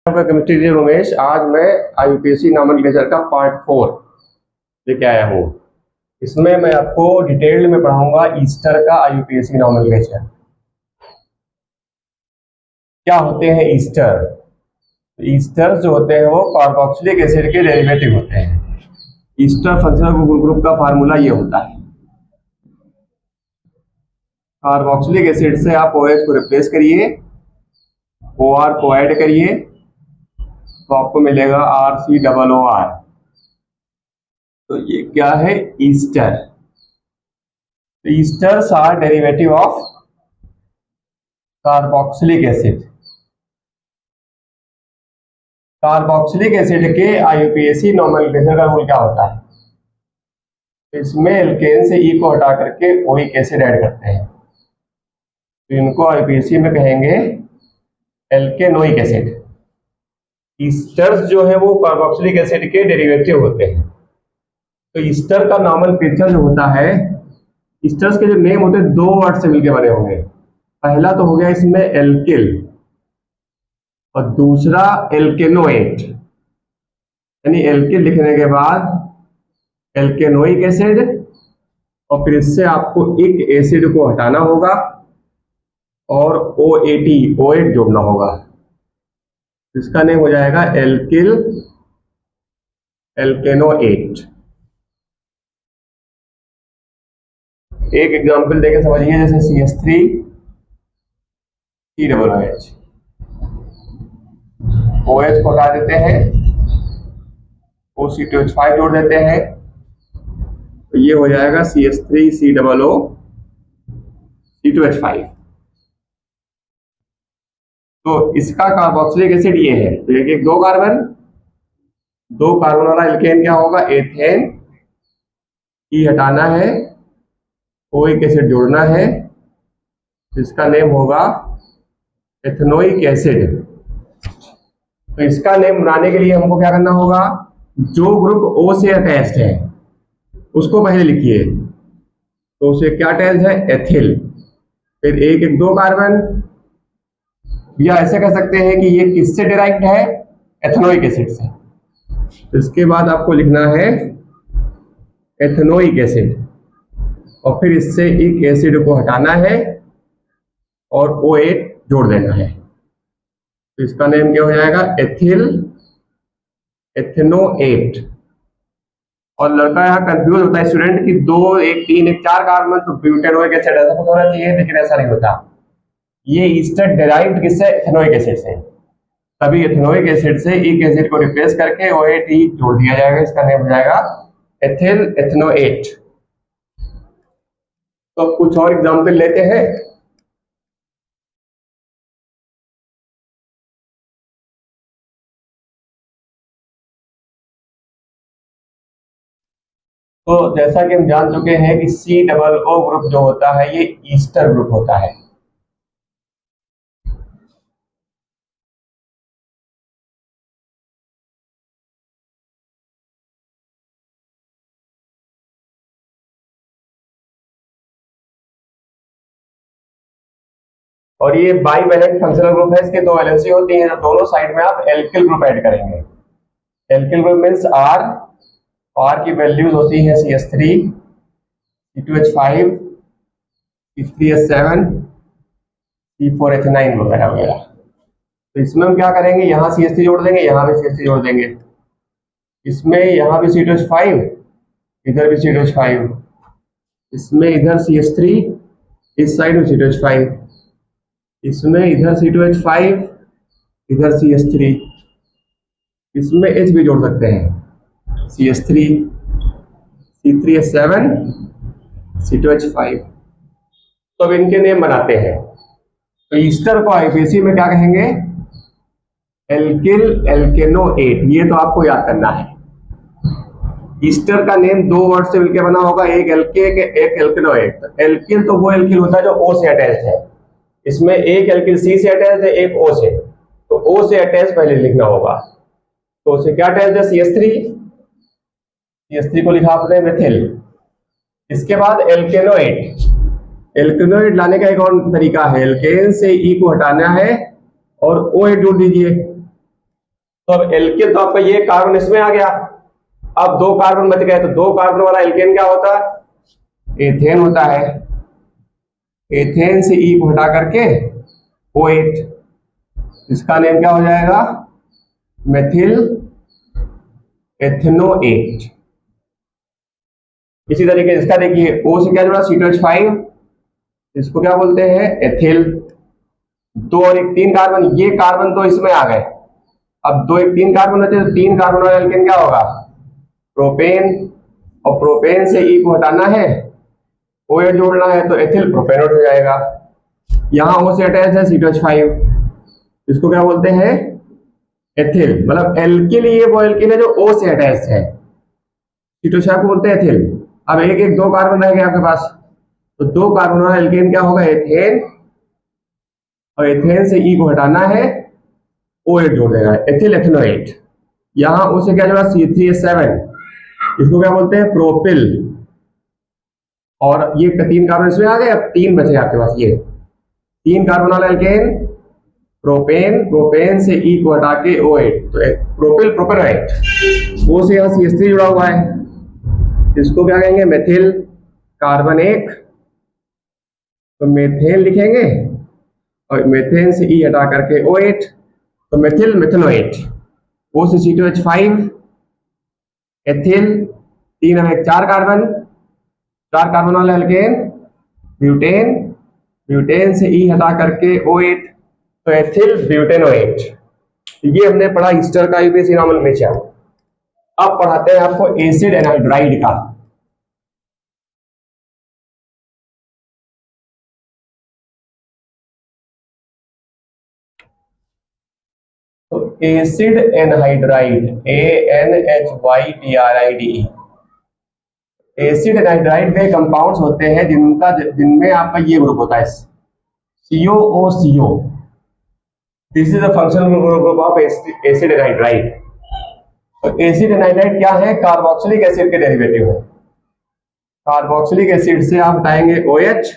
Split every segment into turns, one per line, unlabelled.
आपका chemistry teacher Umesh. आज मैं आईयूपीएसी नॉमेनक्लेचर का पार्ट 4 लेके आया हूँ। इसमें मैं आपको डिटेल में पढ़ाऊंगा ईस्टर का आईयूपीएसी नॉमेनक्लेचर। क्या होते हैं ईस्टर? ईस्टर जो होते हैं वो कार्बोक्सिलिक एसिड के डेरिवेटिव होते हैं। ईस्टर फंक्शनल ग्रुप का फार्मूला ये होता है, कार्बोक्सिलिक एसिड से आप OH को रिप्लेस करिए, OR को ऐड करिए तो आपको मिलेगा RCOOR। तो ये क्या है? Ester. Esters are derivative of carboxylic acid. Carboxylic acid के आईयूपीएसी नॉमेनक्लेचर का रूल क्या होता है? इसमें एल्केन से ई को हटा करके ओइक एसिड ऐड करते हैं, तो इनको आईयूपीएसी में कहेंगे एल्केनोइक एसिड। ईस्टर्स जो है वो कार्बोक्सिलिक एसिड के डेरिवेटिव होते हैं। तो ईस्टर का नॉमेनक्लेचर जो होता है, ईस्टर्स के जो नेम होते हैं दो वर्ड से मिलकर बने होंगे। पहला तो हो गया इसमें एल्किल और दूसरा एल्केनोएट, यानी एल्किल लिखने के बाद एल्केनोइक एसिड और फिर इससे आपको एक एसिड को हटाना होगा और OAT जोड़ना होगा। इसका नेम हो जाएगा एल्किल एल्केनोएट। एक एग्जांपल देके समझिए, जैसे CH3COOH, OH को हटा देते हैं, OC2H5 जोड़ देते हैं, तो ये हो जाएगा CH3COOC2H5। तो इसका कार्बोक्सिलिक एसिड ये है, तो एक दो कार्बन वाला एल्केन क्या होगा? एथेन। ई हटाना है, ओइक एसिड जोड़ना है, इसका नेम होगा एथेनोइक एसिड। तो इसका नेम बनाने के लिए हमको क्या करना होगा? जो ग्रुप O से अटैच्ड है उसको पहले लिखिए, तो उसे क्या अटैच्ड है? एथिल। फिर एक दो कार्बन, या ऐसे कह सकते हैं कि ये किससे डिराइव्ड है? एथेनोइक एसिड से। इसके बाद आपको लिखना है एथेनोइक एसिड और फिर इससे एक एसिड को हटाना है और OH जोड़ देना है, तो इसका नेम क्या हो जाएगा? Ethyl ethanoate. और लड़का यहाँ कंफ्यूज होता है स्टूडेंट कि 2 1 3 1 4 कार्बन तो ब्यूटेनोइक एसिड ऐसा कुछ होना चाहिए, लेकिन ऐसा नहीं होता। ये ईस्टर डिराइव्ड किससे? एथेनोइक एसिड से। तभी एथेनोइक एसिड से एक एसिड को रिप्लेस करके OAT जोड़ दिया जाएगा, इसका नेम हो जाएगा एथिल एथेनोएट। तो कुछ और एग्जांपल लेते हैं। तो जैसा कि हम जान चुके हैं कि COO ग्रुप जो होता है ये ईस्टर ग्रुप होता है। और ये बाइवेलेंट फंक्शनल ग्रुप है, इसके दो वैलेंसी होती है, दोनों साइड में आप एल्किल ग्रुप ऐड करेंगे। एल्किल ग्रुप मींस R की वैल्यूज होती है CH3 C2H5 C3H7 C4H9 वगैरह वगैरह। तो इसमें हम क्या करेंगे? यहाँ CH3 जोड़ देंगे, यहाँ भी CH3 जोड़ देंगे, इसमें यहाँ भी C2H5, इधर भी C2H5, इसमें इधर CH3, इस साइड में C2H5, इसमें इधर C2H5, इधर CH3, इसमें H भी जोड़ सकते हैं, CH3 C3H7 C2H5। तो अब इनके नेम बनाते हैं। तो ईस्टर को आईयूपीएसी में क्या कहेंगे? Alkyl alkanoate. ये तो आपको याद करना है। ईस्टर का नेम दो वर्ड से मिलकर बना होगा, एक एल्के एक एल्केनोएट। एल्किल तो वो एल्किल होता है जो O से अटैच्ड है, इसमें एक एल्किल C से अटैच्ड है, एक O से, तो O से अटैच पहले लिखना होगा। तो उसे क्या अटैच्ड है? CH3 को लिखा आपने मेथिल। इसके बाद एल्केनोएट। एल्केनोएट लाने का एक और तरीका है, एल्केन से E को हटाना है और OH जोड़ दीजिए, तो अब एल्केन, तो आपका ये कार्बन इसमें आ गया, अब 2 कार्बन बच गए, तो 2 कार्बन वाला एल्केन क्या होता है? एथेन होता है। एथेन से ई को हटा करके OH, इसका नेम क्या हो जाएगा? मेथिल एथनोएट। इसी तरीके इसका देखिए, O से क्या जुड़ा? C2H5, इसको क्या बोलते हैं? एथिल। 2 और 1 3 कार्बन, ये कार्बन तो इसमें आ गए, अब 2 1 3 कार्बन होते हैं, तो 3 कार्बन वाला एल्केन क्या होगा? प्रोपेन। और प्रोपेन से ई को हटाना है, OH जोड़ना है, तो एथिल प्रोपेनोट हो जाएगा। यहां O से अटैच है C2H5, इसको क्या बोलते हैं? एथिल। मतलब एल्किल ये वो एल्किल है जो O से अटैच है, C2H5 को बोलते हैं एथिल। अब 1 1 2 कार्बन रह गए आपके पास, तो 2 कार्बन वाला एल्केन क्या होगा? एथेन। और एथेन से ई को हटाना है, OH जोड़ देना है, एथिल एथनोएट। यहां O से क्या जुड़ा? C3H7, इसको क्या बोलते हैं? प्रोपिल। और ये 3 कार्बन इसमें आ गए, अब 3 बचे आपके पास, ये 3 कार्बन वाला एल्केन प्रोपेन। प्रोपेन से ई को हटा के OH, तो प्रोपिल प्रोपेनोएट। O से यहाँ CH3 जुड़ा हुआ है, इसको क्या कहेंगे? मेथिल कार्बन 1, तो मेथेन लिखेंगे, और मेथेन से ई हटा करके OH, तो मेथिल मेथनोएट। O से C2H5 एथिल, 3 और 1 4 कार्बन, 4 कार्बन वाला एल्केन ब्यूटेन। ब्यूटेन से ई हटा करके OH, तो एथिल ब्यूटेनोएट। ये हमने पढ़ा ईस्टर का यूपीएससी नॉर्मल में। अब पढ़ाते हैं आपको एसिड एनहाइड्राइड का। तो acid anhydride, ANHYDRIDE, acid anhydride वे कंपाउंड्स होते हैं जिनमें आपका ये ग्रुप होता है COOCO। This is the functional group of acid anhydride. तो एसिड एनहाइड्राइड क्या है? कार्बोक्सिलिक एसिड के डेरिवेटिव है। कार्बोक्सिलिक एसिड से आप हटाएंगे OH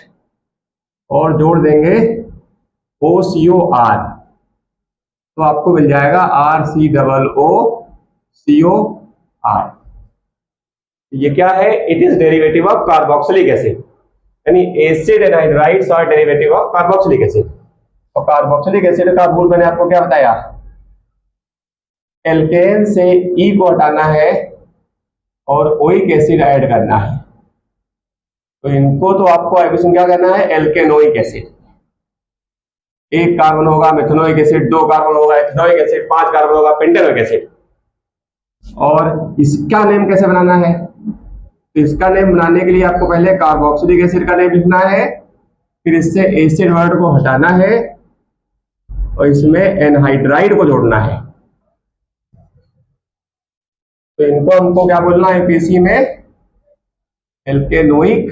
और जोड़ देंगे OCOR, तो आपको मिल जाएगा RCOOCOR। ये क्या है? It is derivative of carboxylic acid, यानी acid anhydrides are derivative of carboxylic acid. और कार्बोक्सिलिक एसिड का रूल मैंने आपको क्या बताया? एल्केन से ई को हटाना है और ओइक एसिड ऐड करना है, तो इनको तो आपको एडिशन क्या करना है? एल्केनोइक एसिड। 1 कार्बन होगा मेथनोइक एसिड, 2 कार्बन होगा एथनोइक एसिड, 5 कार्बन होगा पेंटेनोइक एसिड। और इसका नेम कैसे बनाना है? तो इसका नेम बनाने के लिए आपको पहले कार्बोक्सिलिक एसिड का नेम लिखना है, फिर इससे एसिड वर्ड को हटाना है और इसमें एनहाइड्राइड को जोड़ना है। तो इनको हमको क्या बोलना है पीसी में? एल्केनोइक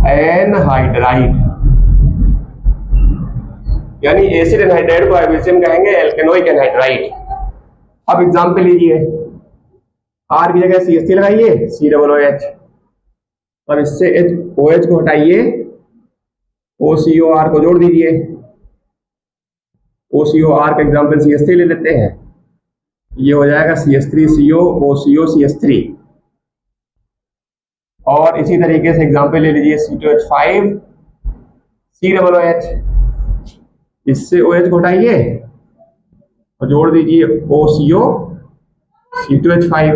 एनहाइड्राइड, यानी एसिड एनहाइड्राइड को हम कहेंगे एल्केनोइक एनहाइड्राइड। अब एग्जाम्पल लीजिए, R की जगह CH3 लगाइए, COOH, और इससे OH को हटाइए, OCOR को जोड़ दीजिए। OCOR का एग्जाम्पल CH3 ले लेते हैं, ये हो जाएगा CH3CO OCO CH3। और इसी तरीके से एग्जाम्पल ले लीजिए C2H5 COOH, इससे OH को हटाइए और जोड़ दीजिए OCO C2H5,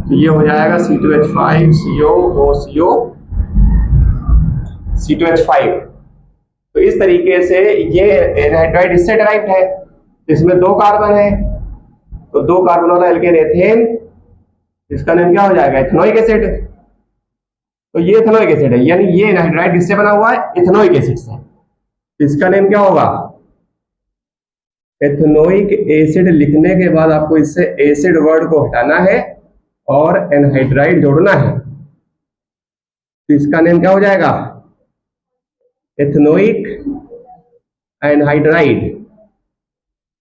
तो ये हो जाएगा C2H5 COOCO C2H5। तो इस तरीके से ये एनहाइड्राइड इससे डिराइव्ड है, इसमें 2 कार्बन है, तो 2 कार्बन वाला एल्केन एथेन, इसका नाम क्या हो जाएगा? Ethanoic acid. तो ये एथनोइक एसिड है, यानी ये एनहाइड्राइड किससे बना हुआ है? एथनोइक एसिड से। इसका नेम क्या होगा? Ethanoic acid. लिखने के बाद आपको इससे एसिड वर्ड को हटाना है और एनहाइड्राइड जोड़ना है, तो इसका नेम क्या हो जाएगा? Ethanoic anhydride.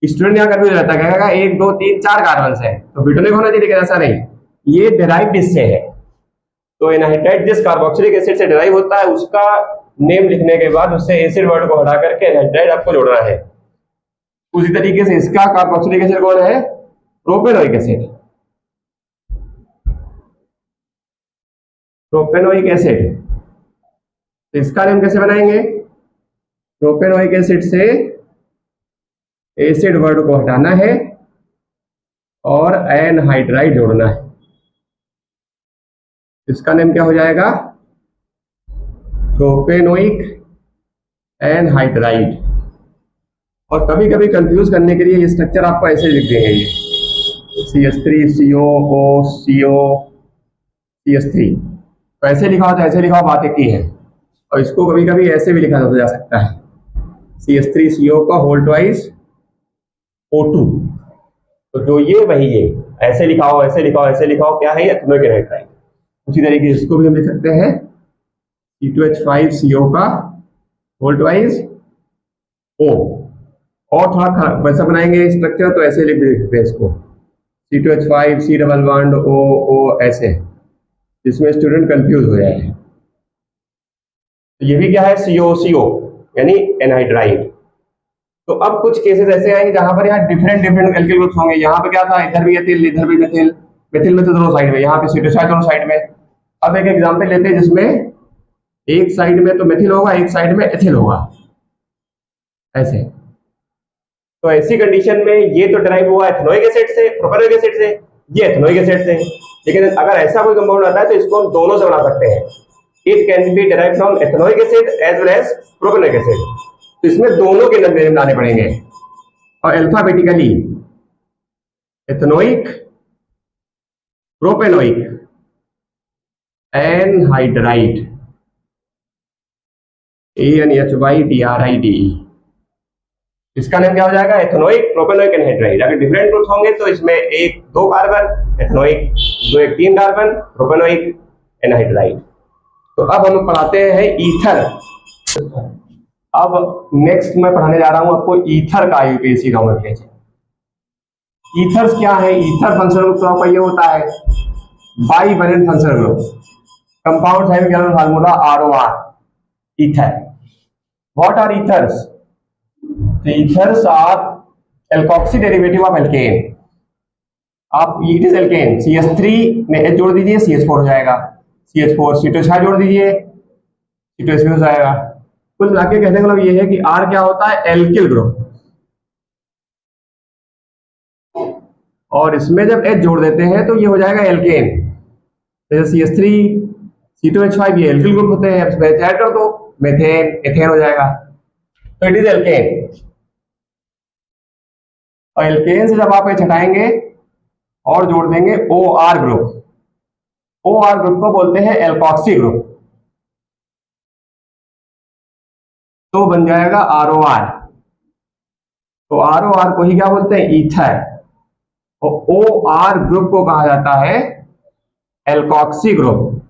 स्टूडेंट यहाँ कंफ्यूज रहता है, कहेगा 1 2 3 4 कार्बन है, तो ब्यूटेनिक होना चाहिए, लेकिन ऐसा नहीं, ये डिराइव्ड इससे है। तो एनहाइड्राइड जिस कार्बोक्सिलिक एसिड से डिराइव होता है, उसका नेम लिखने के बाद उससे एसिड वर्ड को हटा करके एनहाइड्राइड आपको जोड़ना है। उसी तरीके से इसका कार्बोक्सिलिक एसिड कौन है? Propanoic acid. प्रोपेनोइक एसिड, तो इसका नेम कैसे बनाएंगे? प्रोपेनोइक एसिड से एसिड वर्ड को हटाना है और एनहाइड्राइड जोड़ना है। इसका नेम क्या हो जाएगा? Propanoic anhydride. और कभी कभी कंफ्यूज करने के लिए ये स्ट्रक्चर आपको ऐसे लिख देंगे, ये CH3COO CH3, तो ऐसे लिखा हो तो ऐसे लिखा हो, बात एक ही है। और इसको कभी कभी ऐसे भी लिखा जा सकता है, CH3CO का होल ट्वाइस O2। तो जो ये वही ये ऐसे लिखा हो, ऐसे लिखा हो, ऐसे लिखा हो, क्या है? Ethanoic anhydride. उसी तरीके से इसको भी हम लिख सकते हैं C2H5CO का होल ट्वाइस O। और थोड़ा वैसा बनाएंगे स्ट्रक्चर तो ऐसे लिख सकते हैं इसको C2H5 C double bond O ऐसे, जिसमें स्टूडेंट कंफ्यूज हो जाए। तो ये भी क्या है? COCO यानी एनहाइड्राइड। तो अब कुछ केसेस ऐसे आएंगे जहां पर यहाँ डिफरेंट एल्किल ग्रुप्स होंगे। यहाँ पे क्या था? इधर भी एथिल, इधर भी मेथिल, मेथिल में तो दोनों साइड में, यहाँ पे सीटोसाइड दोनों साइड में। अब एक एग्जांपल लेते हैं जिसमें एक साइड में तो मेथिल होगा, एक साइड में एथिल होगा, ऐसे। तो ऐसी कंडीशन में ये तो डराइव हुआ एथेनोइक एसिड से, प्रोपेनोइक एसिड से, ये एथेनोइक एसिड से। लेकिन अगर ऐसा कोई कंपाउंड आता है तो इसको हम दोनों से बना सकते हैं। It can be derive from ethanoic acid as well as propanoic acid. तो इसमें दोनों के नाम लाने पड़ेंगे और alphabetically ethanoic, propanoic, anhydride, ANHYDRIDE। इसका नाम क्या हो जाएगा? Ethanoic, propanoic, anhydride. अगर डिफरेंट ग्रुप्स होंगे तो इसमें एक 2 कार्बन एथेनोइक, दो एक 3 कार्बन प्रोपेनोइक, एनहाइड्राइड। तो अब हम पढ़ाते हैं ईथर। अब नेक्स्ट मैं पढ़ाने जा रहा हूं आपको ईथर का IUPAC नोमेनक्लेचर। ईथर्स क्या है? ईथर फंक्शनल ग्रुप तो आपका ये होता है bivalent functional group, compound having chemical formula ROR, ether. What are ethers? Ethers are alkoxy derivative of alkane. आप इट इज एल्केन, CH3 में H जोड़ दीजिए, CH4 हो जाएगा, CH4 C2H5 जोड़ दीजिए, C2H5 हो जाएगा। कुल मिला के कहने का मतलब ये है कि R क्या होता है? Alkyl group. और इसमें जब H जोड़ देते हैं तो ये हो जाएगा एल्केन। जैसे CH3 C2H5 ये एल्किल ग्रुप होते हैं, इसमें ऐड कर दो, मेथेन, एथेन हो जाएगा। तो इट इज एल्केन। और एल्केन से जब आप H हटाएंगे और जोड़ देंगे OR ग्रुप, OR ग्रुप को बोलते हैं एल्कोक्सी ग्रुप, तो बन जाएगा ROR। तो ROR को ही क्या बोलते हैं? ईथर। और OR ग्रुप को कहा जाता है एल्कोक्सी ग्रुप।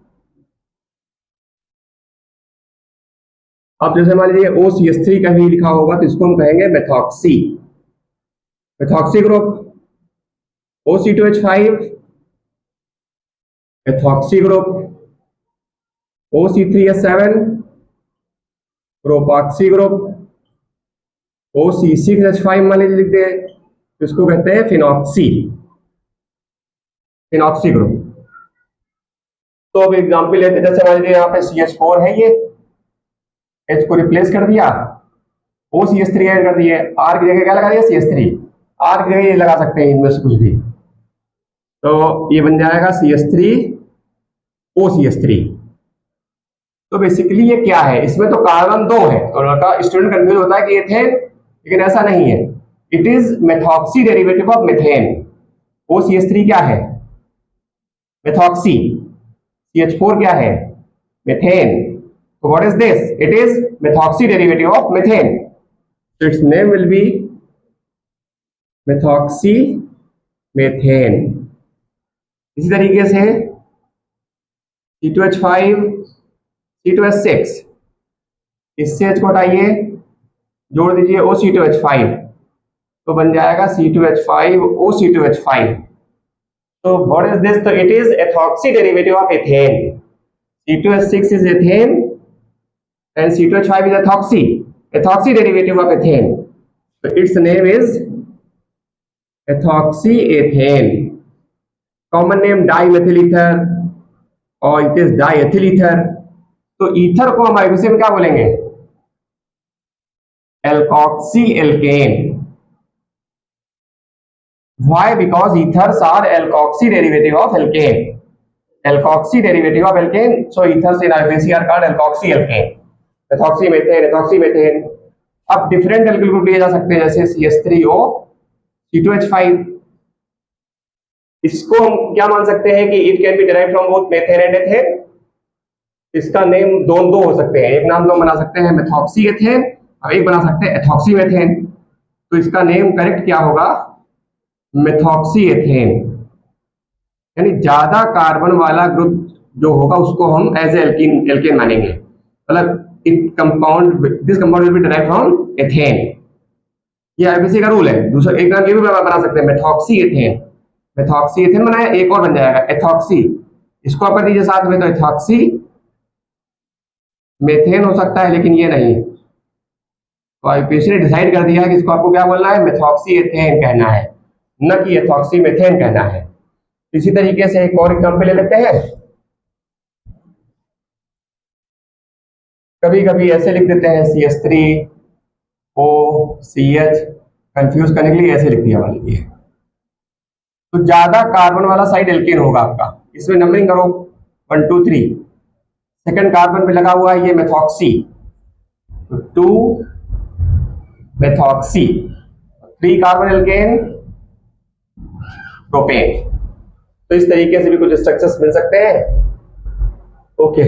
अब जैसे मान लीजिए OCH3 का भी लिखा होगा तो इसको हम कहेंगे methoxy, methoxy group. OC2H5 methoxy group, OC3H7 propoxy group, OC6H5 मान लीजिए लिख दे तो इसको कहते हैं फिनॉक्सी, फिनॉक्सी ग्रुप। तो अब एग्जांपल लेते हैं, जैसे मान लीजिए यहाँ पे CH4 है, ये H को रिप्लेस कर दिया, OCH3 ऐड कर दिए, R की जगह क्या लगा दिया? CH3। R की जगह ये लगा सकते हैं इनमें से कुछ भी, तो ये बन जाएगा CH3 OCH3। तो बेसिकली ये क्या है? इसमें तो कार्बन 2 है, तो लड़का स्टूडेंट कंफ्यूज होता है कि एथेन, लेकिन ऐसा नहीं है। It is methoxy derivative of methane. OCH3 क्या है? मेथॉक्सी। CH4 क्या है? Methane. So what is this? It is methoxy derivative of methane. So its name will be methoxy methane. इसी तरीके से C2H5 C2H6, इससे H को हटाइए, जोड़ दीजिए OC2H5, तो बन जाएगा C2H5 OC2H5। तो what is this? तो it is ethoxy derivative of ethane. C2H6 is ethane and C2H5 is ethoxy, ethoxy derivative of ethane. तो its name is ethoxy ethane, common name dimethyl ether और it is diethyl ether. तो ether को हम IPC में क्या बोलेंगे? Alkoxy alkane. Why? Because ethers are alkoxy derivative of alkane. Alkoxy derivative of alkane. So ethers in IUPAC are called alkoxy alkane. Methoxy methane, ethoxy methane. अब different alkyl group लिए जा सकते हैं जैसे CH3O C2H5। इसको हम क्या मान सकते हैं कि it can B derived from both methane and ethane. इसका नेम दो हो सकते हैं, एक नाम तो बना सकते हैं मेथॉक्सी एथेन और एक बना सकते हैं एथॉक्सी मेथेन। तो इसका नेम करेक्ट क्या होगा? Methoxy ethane. यानी ज्यादा कार्बन वाला ग्रुप जो होगा उसको हम एज एल्कीन एल्केन मानेंगे, मतलब it compound this compound will be derived from ethane. ये आईपीसी का रूल है। दूसरा एक नाम ये भी बना सकते हैं मेथॉक्सी एथेन। मेथॉक्सी एथेन बनाया, एक और बन जाएगा एथॉक्सी, इसको आप कर दीजिए साथ में तो एथॉक्सी मेथेन हो सकता है, लेकिन ये नहीं। तो आईपीसी ने डिसाइड कर दिया कि इसको आपको क्या बोलना है? मेथॉक्सी एथेन कहना है, न कि एथॉक्सी मेथेन कहना है। इसी तरीके से एक और एग्जांपल ले लेते हैं। कभी कभी ऐसे लिख देते हैं CH3OCH, कंफ्यूज करने के लिए ऐसे लिख दिया वाली है। तो ज्यादा कार्बन वाला साइड एल्केन होगा आपका। इसमें नंबरिंग करो 1 2 3। सेकंड कार्बन पे लगा हुआ है ये मेथॉक्सी, तो 2 मेथॉक्सी, 3 कार्बन एल्केन प्रोपेन। तो इस तरीके से भी कुछ स्ट्रक्चर्स मिल सकते हैं। ओके।